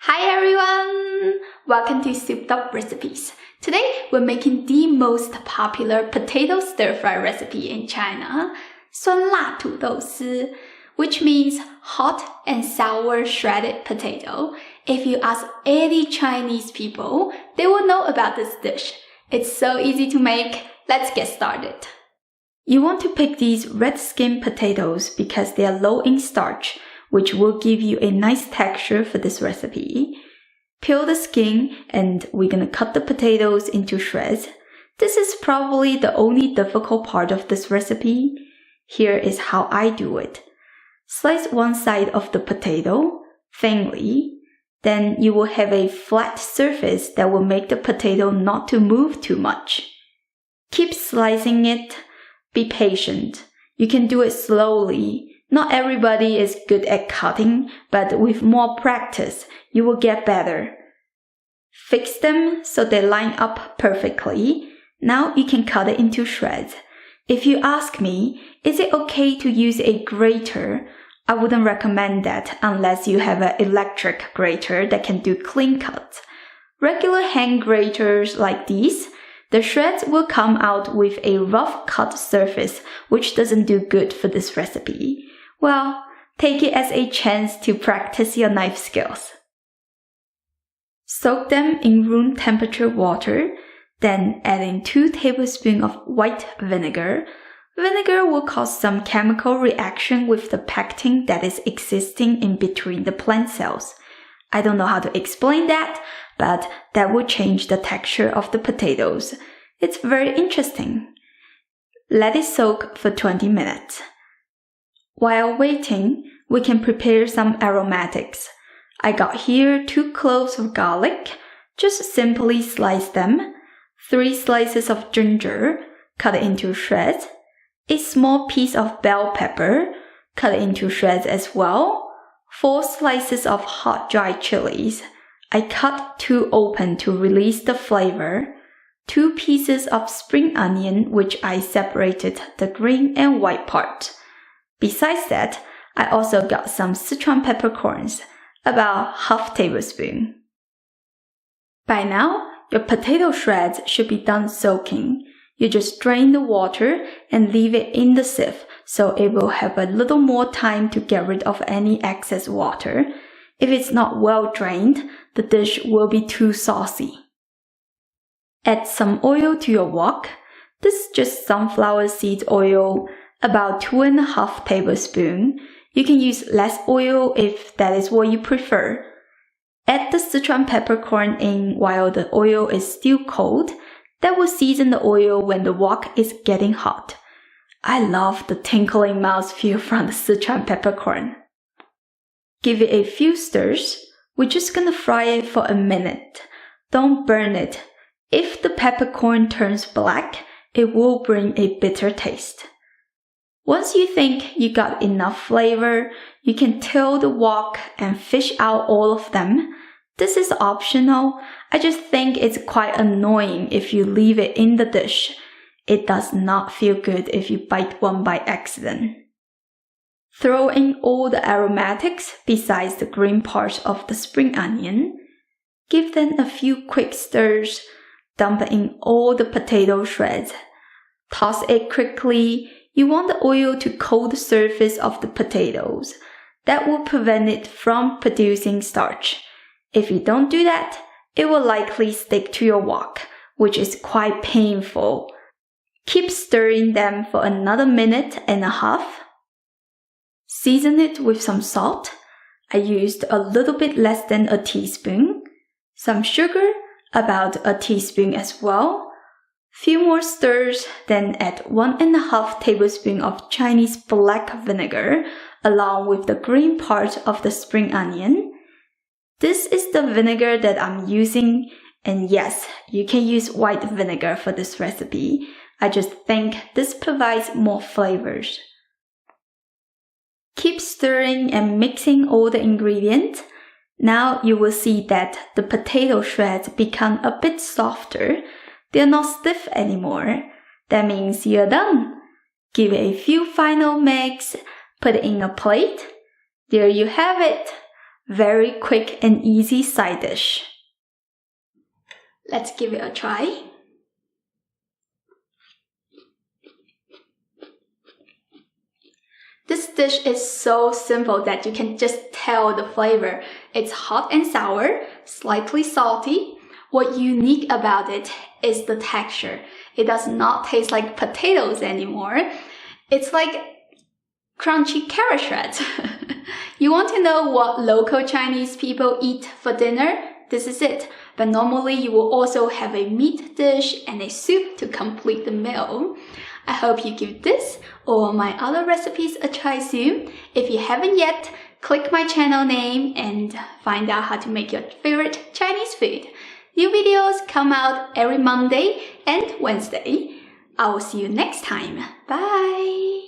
Hi everyone! Welcome to Souped Up Recipes. Today we're making the most popular potato stir-fry recipe in China, 酸辣土豆丝, which means hot and sour shredded potato. If you ask any Chinese people, they will know about this dish. It's so easy to make. Let's get started. You want to pick these red skin potatoes because they are low in starch, which will give you a nice texture for this recipe. Peel the skin and we're gonna cut the potatoes into shreds. This is probably the only difficult part of this recipe. Here is how I do it. Slice one side of the potato thinly. Then you will have a flat surface that will make the potato not to move too much. Keep slicing it. Be patient. You can do it slowly. Not everybody is good at cutting, but with more practice, you will get better. Fix them so they line up perfectly. Now you can cut it into shreds. If you ask me, is it okay to use a grater? I wouldn't recommend that unless you have an electric grater that can do clean cuts. Regular hand graters like these, the shreds will come out with a rough cut surface, which doesn't do good for this recipe. Well, take it as a chance to practice your knife skills. Soak them in room temperature water, then add in 2 tablespoons of white vinegar. Vinegar will cause some chemical reaction with the pectin that is existing in between the plant cells. I don't know how to explain that, but that will change the texture of the potatoes. It's very interesting. Let it soak for 20 minutes. While waiting, we can prepare some aromatics. I got here 2 cloves of garlic. Just simply slice them. 3 slices of ginger, cut it into shreds. A small piece of bell pepper, cut it into shreds as well. 4 slices of hot dry chilies. I cut 2 open to release the flavor. 2 pieces of spring onion, which I separated the green and white part. Besides that, I also got some Sichuan peppercorns, about half tablespoon. By now, your potato shreds should be done soaking. You just drain the water and leave it in the sieve so it will have a little more time to get rid of any excess water. If it's not well drained, the dish will be too saucy. Add some oil to your wok. This is just sunflower seed oil, about 2.5 tablespoons. You can use less oil if that is what you prefer. Add the Sichuan peppercorn in while the oil is still cold. That will season the oil when the wok is getting hot. I love the tinkling mouthfeel from the Sichuan peppercorn. Give it a few stirs. We're just gonna fry it for a minute. Don't burn it. If the peppercorn turns black, it will bring a bitter taste. Once you think you got enough flavor, you can tilt the wok and fish out all of them. This is optional. I just think it's quite annoying if you leave it in the dish. It does not feel good if you bite one by accident. Throw in all the aromatics besides the green part of the spring onion. Give them a few quick stirs. Dump in all the potato shreds. Toss it quickly. You want the oil to coat the surface of the potatoes. That will prevent it from producing starch. If you don't do that, it will likely stick to your wok, which is quite painful. Keep stirring them for another 1.5 minutes. Season it with some salt. I used a little bit less than a teaspoon. Some sugar, about a teaspoon as well. Few more stirs, then add 1.5 tablespoons of Chinese black vinegar along with the green part of the spring onion. This is the vinegar that I'm using, and yes, you can use white vinegar for this recipe. I just think this provides more flavors. Keep stirring and mixing all the ingredients. Now you will see that the potato shreds become a bit softer. They're not stiff anymore. That means you're done. Give it a few final mix, put it in a plate. There you have it. Very quick and easy side dish. Let's give it a try. This dish is so simple that you can just tell the flavor. It's hot and sour, slightly salty. What unique about it is the texture. It does not taste like potatoes anymore. It's like crunchy carrot shreds. You want to know what local Chinese people eat for dinner? This is it. But normally you will also have a meat dish and a soup to complete the meal. I hope you give this or my other recipes a try soon. If you haven't yet, click my channel name and find out how to make your favorite Chinese food. New videos come out every Monday and Wednesday. I will see you next time. Bye!